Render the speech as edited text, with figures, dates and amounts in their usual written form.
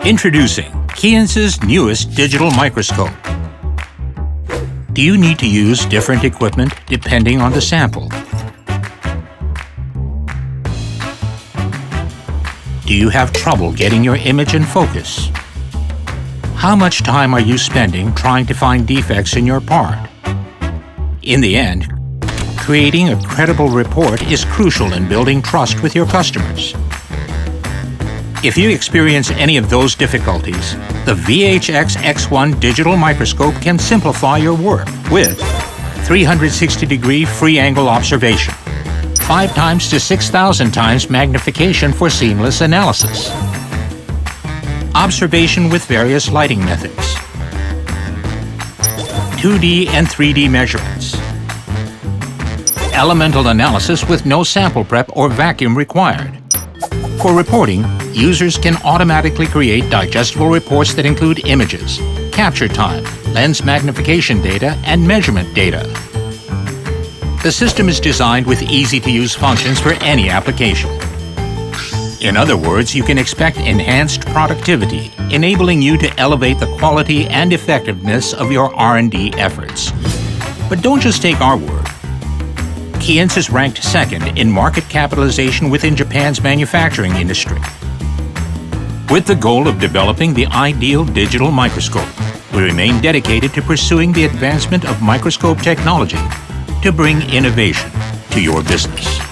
Introducing KEYENCE's newest digital microscope. Do you need to use different equipment depending on the sample? Do you have trouble getting your image in focus? How much time are you spending trying to find defects in your part? In the end, creating a credible report is crucial in building trust with your customers. If you experience any of those difficulties, the Vhx-X1 digital microscope can simplify your work with 360-degree free-angle observation, 5 times to 6,000 times magnification for seamless analysis, observation with various lighting methods, 2D and 3D measurements, elemental analysis with no sample prep or vacuum required. For reporting, users can automatically create digestible reports that include images, capture time, lens magnification data, and measurement data. The system is designed with easy-to-use functions for any application. In other words, you can expect enhanced productivity, enabling you to elevate the quality and effectiveness of your R&D efforts. But don't just take our word. KEYENCE is ranked second in market capitalization within Japan's manufacturing industry. With the goal of developing the ideal digital microscope, we remain dedicated to pursuing the advancement of microscope technology to bring innovation to your business.